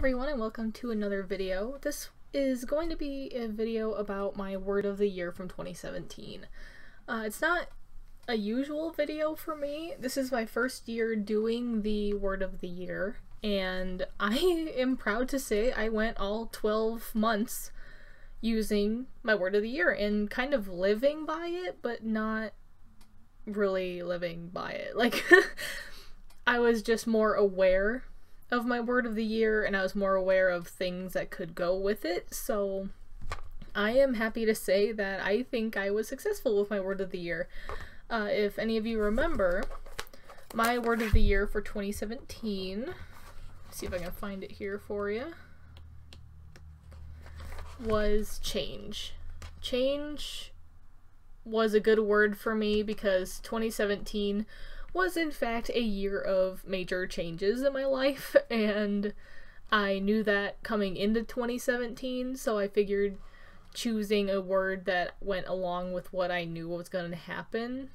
everyone, and welcome to another video. This is going to be a video about my word of the year from 2017. It's not a usual video for me. This is my first year doing the word of the year, and I am proud to say I went all 12 months using my word of the year and kind of living by it, but not really living by it. Like, I was just more aware of my word of the year, and I was more aware of things that could go with it, so I am happy to say that I think I was successful with my word of the year. If any of you remember, my word of the year for 2017, see if I can find it here for you, was change. Change was a good word for me because 2017 was in fact a year of major changes in my life, and I knew that coming into 2017, so I figured choosing a word that went along with what I knew was going to happen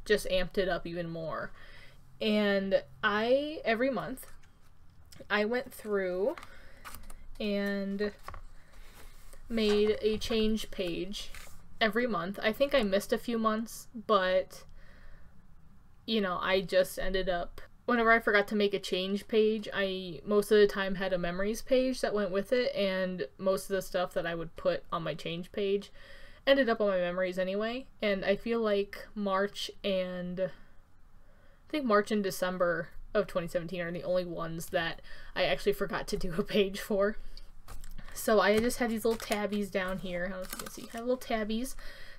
just amped it up even more. And every month, I went through and made a change page every month. I think I missed a few months, but you know, I just ended up, whenever I forgot to make a change page, I most of the time had a memories page that went with it, and most of the stuff that I would put on my change page ended up on my memories anyway. And I feel like March and December of 2017 are the only ones that I actually forgot to do a page for. So I just had these little tabbies down here. I don't know if you can see. I have little tabbies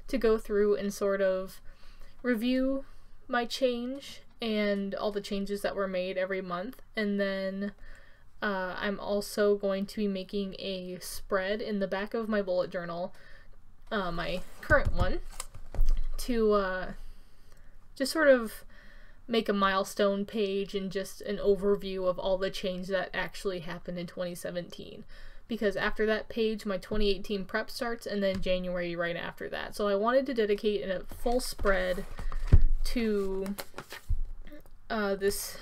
to go through and sort of review my change and all the changes that were made every month. And then I'm also going to be making a spread in the back of my bullet journal, my current one, to just sort of make a milestone page and just an overview of all the change that actually happened in 2017. Because after that page, my 2018 prep starts, and then January right after that. So I wanted to dedicate a full spread to this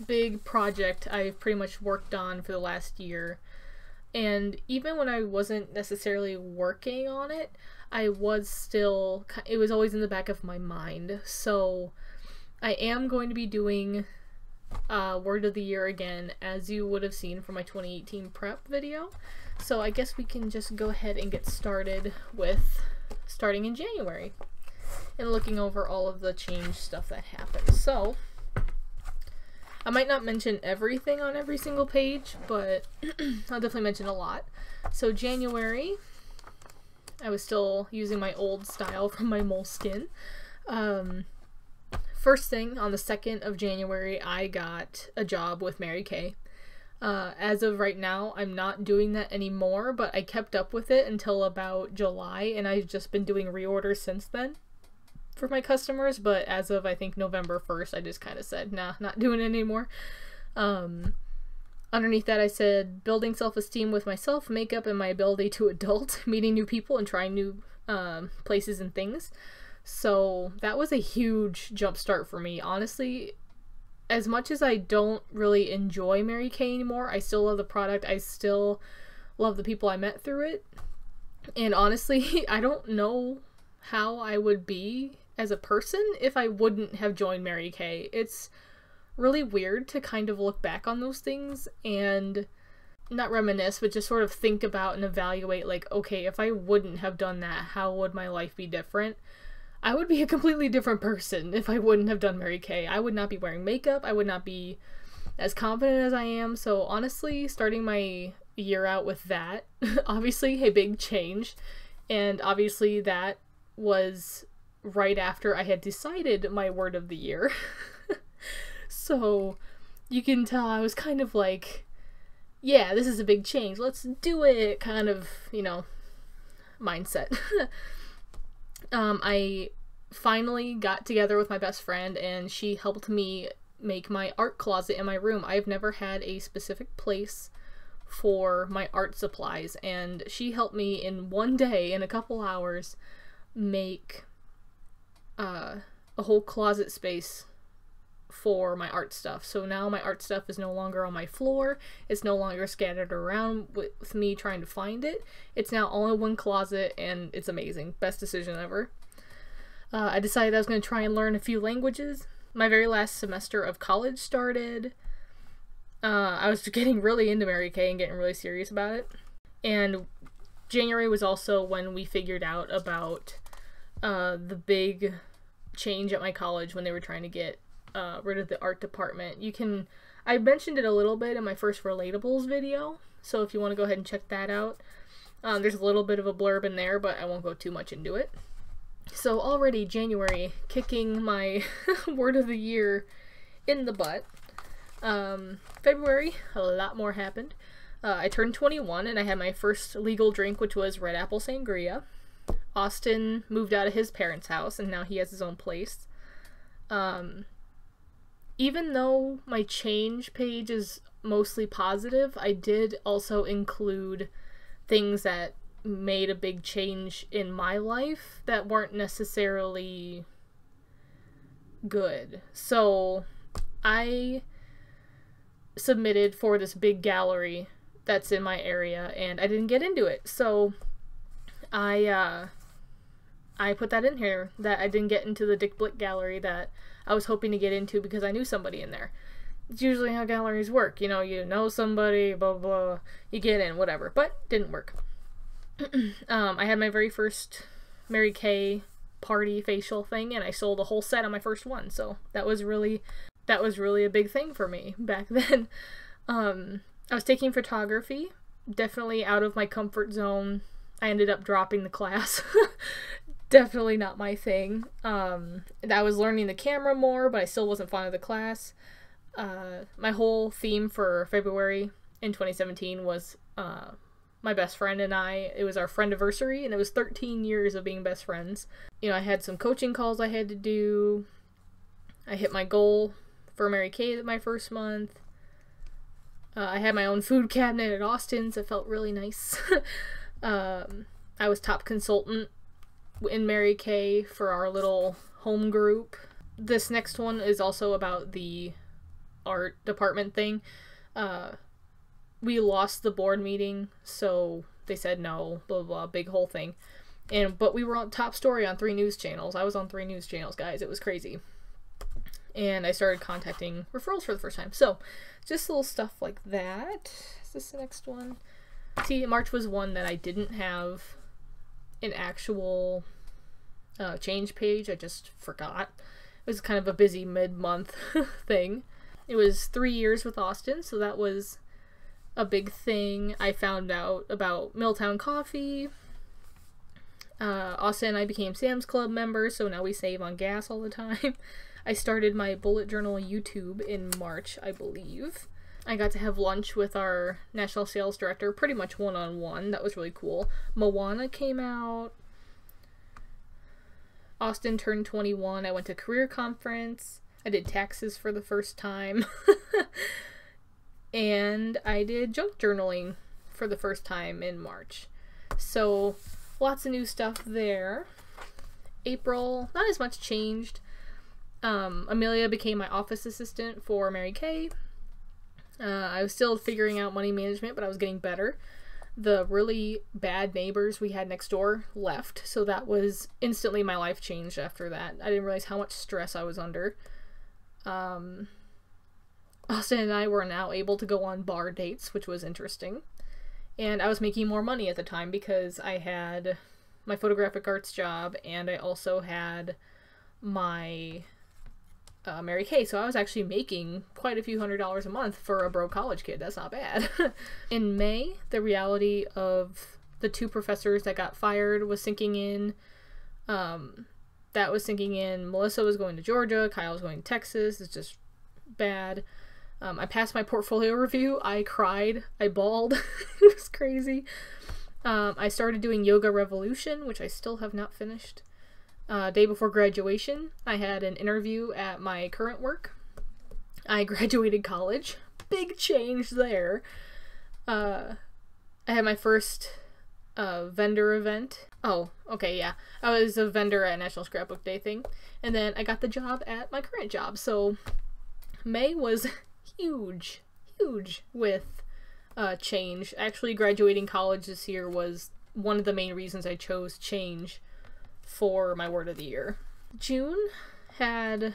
big project I've pretty much worked on for the last year. And even when I wasn't necessarily working on it, it was always in the back of my mind. So I am going to be doing word of the year again, as you would have seen from my 2018 prep video. So I guess we can just go ahead and get started with starting in January and looking over all of the change stuff that happened. So I might not mention everything on every single page, but I'll definitely mention a lot. So January, I was still using my old style from my moleskin. First thing, on the 2nd of January, I got a job with Mary Kay. As of right now, I'm not doing that anymore, but I kept up with it until about July, and I've just been doing reorders since then for my customers. But as of, I think, November 1st, I just kind of said, nah, not doing it anymore. Underneath that, I said, building self-esteem with myself, makeup, and my ability to adult, meeting new people, and trying new places and things. So that was a huge jumpstart for me. Honestly, as much as I don't really enjoy Mary Kay anymore, I still love the product. I still love the people I met through it. And honestly, I don't know how I would be as a person if I wouldn't have joined Mary Kay. It's really weird to kind of look back on those things and not reminisce, but just sort of think about and evaluate, like, okay, if I wouldn't have done that, how would my life be different? I would be a completely different person if I wouldn't have done Mary Kay. I would not be wearing makeup. I would not be as confident as I am. So honestly, starting my year out with that, obviously a big change. And obviously that was right after I had decided my word of the year. So you can tell I was kind of like, yeah, this is a big change. Let's do it kind of, you know, mindset. I finally got together with my best friend, and she helped me make my art closet in my room. I've never had a specific place for my art supplies, and she helped me in one day, in a couple hours, make a whole closet space for my art stuff. So now my art stuff is no longer on my floor. It's no longer scattered around with me trying to find it. It's now all in one closet, and it's amazing. Best decision ever. I decided I was going to try and learn a few languages. My very last semester of college started. I was getting really into Mary Kay and getting really serious about it. And January was also when we figured out about the big change at my college when they were trying to get rid of the art department. I mentioned it a little bit in my first Relatables video, so if you want to go ahead and check that out. There's a little bit of a blurb in there, but I won't go too much into it. So already January, kicking my word of the year in the butt. February, a lot more happened. I turned 21 and I had my first legal drink, which was red apple sangria. Austin moved out of his parents' house and now he has his own place. Even though my change page is mostly positive, I did also include things that made a big change in my life that weren't necessarily good. So I submitted for this big gallery that's in my area and I didn't get into it. So I put that in here, that I didn't get into the Dick Blick gallery that I was hoping to get into because I knew somebody in there. It's usually how galleries work. You know somebody, blah, blah, you get in, whatever. But didn't work. I had my very first Mary Kay party facial thing, and I sold a whole set on my first one. So that was really a big thing for me back then. I was taking photography, definitely out of my comfort zone. I ended up dropping the class. Definitely not my thing. I was learning the camera more, but I still wasn't fond of the class. My whole theme for February in 2017 was my best friend and I. It was our friendiversary, and it was 13 years of being best friends. I had some coaching calls I had to do. I hit my goal for Mary Kay my first month. I had my own food cabinet at Austin's. It felt really nice. I was top consultant in Mary Kay for our little home group. This next one is also about the art department thing. We lost the board meeting, so they said no, blah, blah, blah, big whole thing. But we were on top story on 3 news channels. I was on 3 news channels, guys. It was crazy. And I started contacting referrals for the first time. So, just little stuff like that. Is this the next one? See, March was one that I didn't have an actual change page. I just forgot. It was kind of a busy mid-month thing. It was 3 years with Austin, so that was a big thing. I found out about Milltown Coffee. Austin and I became Sam's Club members, so now we save on gas all the time. I started my bullet journal YouTube in March, I believe. I got to have lunch with our national sales director, pretty much one-on-one. That was really cool. Moana came out. Austin turned 21. I went to career conference. I did taxes for the first time. And I did junk journaling for the first time in March. So, lots of new stuff there. April, not as much changed. Amelia became my office assistant for Mary Kay. I was still figuring out money management, but I was getting better. The really bad neighbors we had next door left, so that was instantly my life changed after that. I didn't realize how much stress I was under. Austin and I were now able to go on bar dates, which was interesting. And I was making more money at the time because I had my photographic arts job and I also had my Mary Kay, so I was actually making quite a few $100s a month for a broke college kid. That's not bad. In May, the reality of the 2 professors that got fired was sinking in. That was sinking in. Melissa was going to Georgia. Kyle was going to Texas. It's just bad. I passed my portfolio review. I cried. I bawled. It was crazy. I started doing Yoga Revolution, which I still have not finished. Day before graduation, I had an interview at my current work. I graduated college. Big change there. I had my first vendor event. Oh, okay, yeah. I was a vendor at National Scrapbook Day thing. And then I got the job at my current job. So May was huge with change. Actually, graduating college this year was one of the main reasons I chose change for my word of the year. June had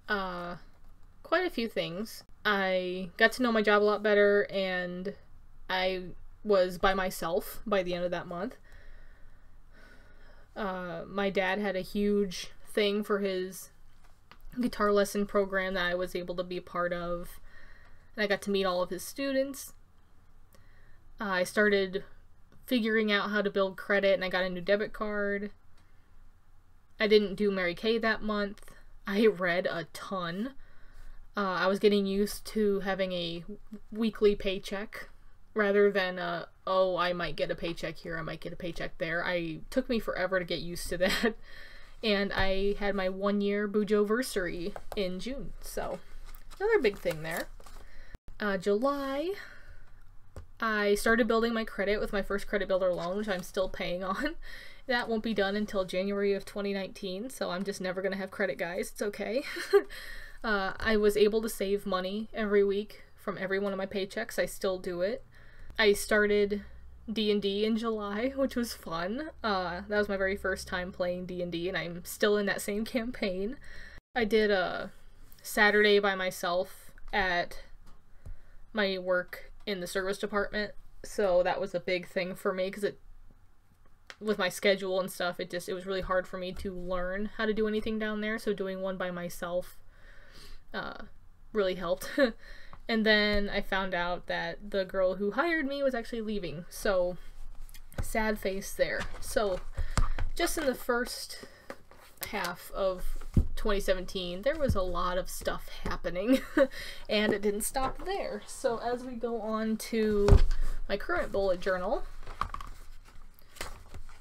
quite a few things. I got to know my job a lot better, and I was by myself by the end of that month. My dad had a huge thing for his guitar lesson program that I was able to be a part of, and I got to meet all of his students. I started figuring out how to build credit, and I got a new debit card. I didn't do Mary Kay that month. I read a ton. I was getting used to having a weekly paycheck rather than oh, I might get a paycheck here, I might get a paycheck there. Took me forever to get used to that. And I had my 1-year Bujo-versary in June, so another big thing there. July, I started building my credit with my first credit builder loan, which I'm still paying on. That won't be done until January of 2019, so I'm just never gonna have credit, guys. It's okay. I was able to save money every week from every one of my paychecks. I still do it. I started D&D in July, which was fun. That was my very first time playing D&D, and I'm still in that same campaign. I did a Saturday by myself at my work in the service department, so that was a big thing for me, because with my schedule and stuff, it was really hard for me to learn how to do anything down there, so doing one by myself really helped. And then I found out that the girl who hired me was actually leaving, so sad face there. So just in the first half of 2017, there was a lot of stuff happening, and it didn't stop there. So as we go on to my current bullet journal,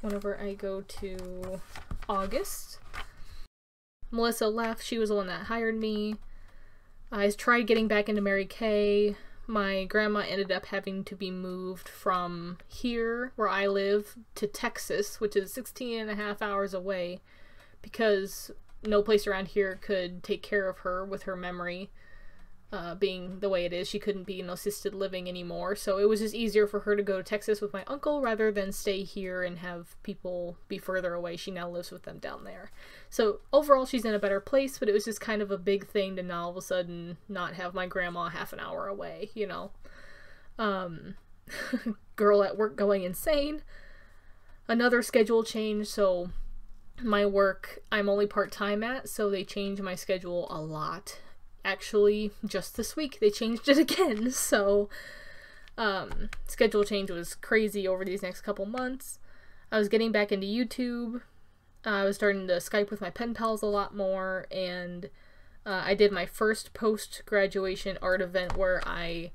whenever I go to August, Melissa left. She was the one that hired me. I tried getting back into Mary Kay. My grandma ended up having to be moved from here, where I live, to Texas, which is 16.5 hours away, because no place around here could take care of her with her memory being the way it is. She couldn't be in assisted living anymore, so it was just easier for her to go to Texas with my uncle rather than stay here and have people be further away. She now lives with them down there. So overall, she's in a better place, but it was just kind of a big thing to now all of a sudden not have my grandma half an hour away, you know. Girl at work going insane. Another schedule change, so my work I'm only part-time at, so they changed my schedule a lot. Actually, just this week they changed it again, so schedule change was crazy over these next couple months. I was getting back into YouTube. I was starting to Skype with my pen pals a lot more, and I did my first post-graduation art event where I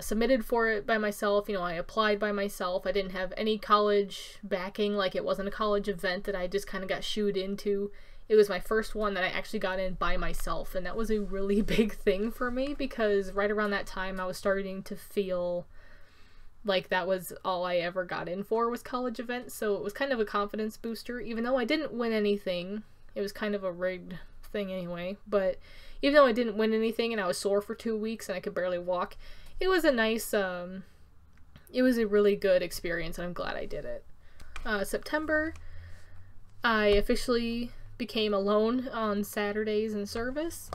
submitted for it by myself. You know, I applied by myself. I didn't have any college backing, like it wasn't a college event that I just kind of got shooed into. It was my first one that I actually got in by myself, and that was a really big thing for me, because right around that time I was starting to feel like that was all I ever got in for, was college events, so it was kind of a confidence booster. Even though I didn't win anything, it was kind of a rigged thing anyway, but even though I didn't win anything and I was sore for 2 weeks and I could barely walk, it was a nice, it was a really good experience, and I'm glad I did it. September, I officially became alone on Saturdays in service.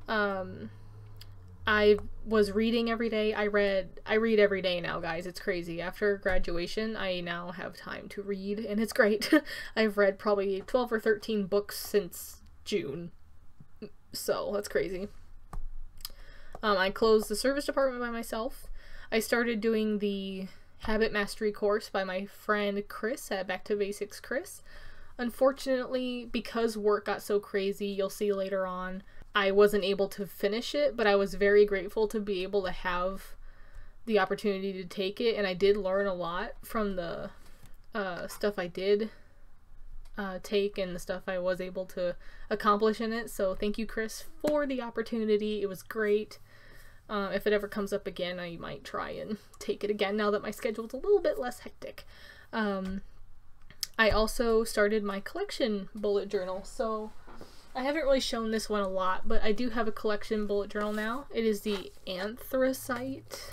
I was reading every day. I read every day now, guys. It's crazy. After graduation, I now have time to read, and it's great. I've read probably 12 or 13 books since June, so that's crazy. I closed the service department by myself. I started doing the Habit Mastery course by my friend Chris at Back to Basics Chris. Unfortunately, because work got so crazy, you'll see later on, I wasn't able to finish it, but I was very grateful to be able to have the opportunity to take it, and I did learn a lot from the stuff I did take and the stuff I was able to accomplish in it. So thank you, Chris, for the opportunity. It was great. If it ever comes up again, I might try and take it again now that my schedule's a little bit less hectic. I also started my collection bullet journal. So I haven't really shown this one a lot, but I do have a collection bullet journal now. It is the anthracite,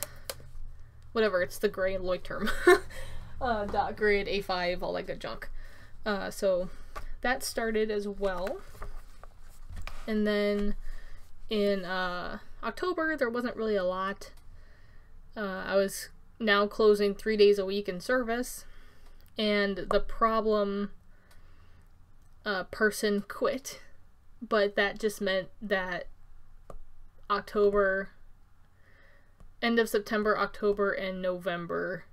whatever, it's the gray Lloyd term. Dot grid, A5, all that good junk. So that started as well. And then in October, there wasn't really a lot. I was now closing 3 days a week in service, and the problem person quit. But that just meant that end of September, October, and November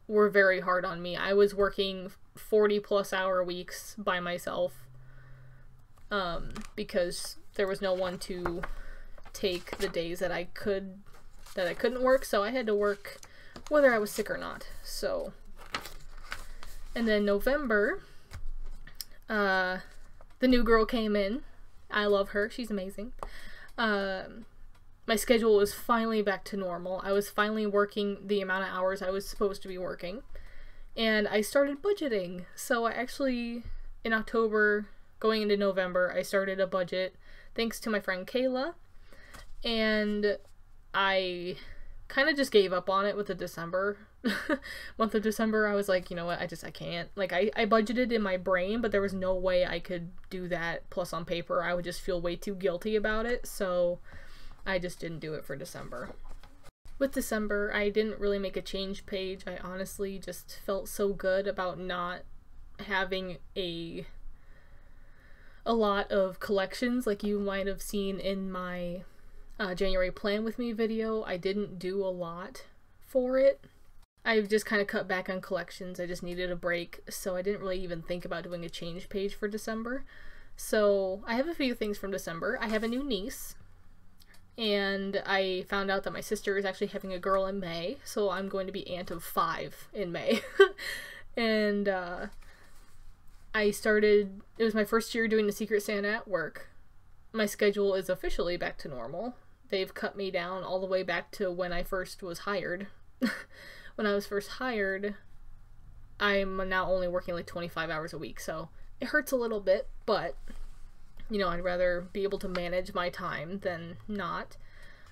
were very hard on me. I was working 40+ hour weeks by myself because there was no one to take the days that I couldn't work, so I had to work whether I was sick or not. So, and then November, the new girl came in. I love her. She's amazing. My schedule was finally back to normal. I was finally working the amount of hours I was supposed to be working. And I started budgeting. So I actually, in October, going into November, I started a budget thanks to my friend Kayla. And I kind of just gave up on it with the December month of December. I was like, you know what, I can't. Like, I budgeted in my brain, but there was no way I could do that. Plus on paper, I would just feel way too guilty about it. So I just didn't do it for December. With December, I didn't really make a change page. I honestly just felt so good about not having a lot of collections like you might have seen in my January plan with me video. I didn't do a lot for it. I've just kind of cut back on collections. I just needed a break, so I didn't really even think about doing a change page for December. So I have a few things from December. I have a new niece, and I found out that my sister is actually having a girl in May, so I'm going to be aunt of 5 in May. And it was my first year doing the Secret Santa at work. My schedule is officially back to normal. They've cut me down all the way back to when I first was hired. When I was first hired, I'm now only working like 25 hours a week, so it hurts a little bit, but, you know, I'd rather be able to manage my time than not.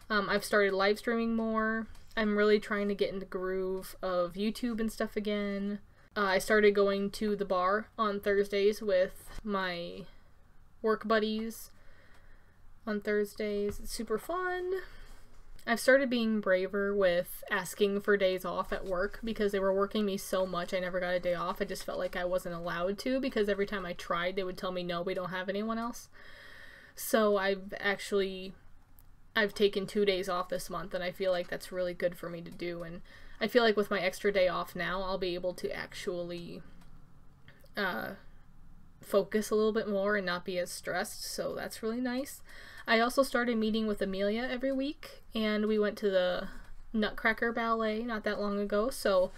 I've started live streaming more. I'm really trying to get in the groove of YouTube and stuff again. I started going to the bar on Thursdays with my work buddies on Thursdays. It's super fun. I've started being braver with asking for days off at work because they were working me so much I never got a day off. I just felt like I wasn't allowed to because every time I tried they would tell me, no, we don't have anyone else. So I've taken 2 days off this month, and I feel like that's really good for me to do. And I feel like with my extra day off now, I'll be able to actually focus a little bit more and not be as stressed, so that's really nice. I also started meeting with Amelia every week, and we went to the Nutcracker Ballet not that long ago, so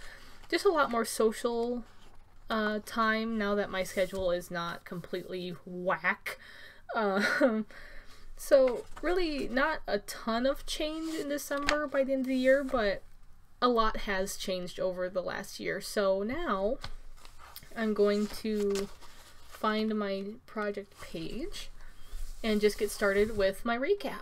just a lot more social time now that my schedule is not completely whack. So really not a ton of change in December by the end of the year, but a lot has changed over the last year. So now I'm going to find my project page and just get started with my recap.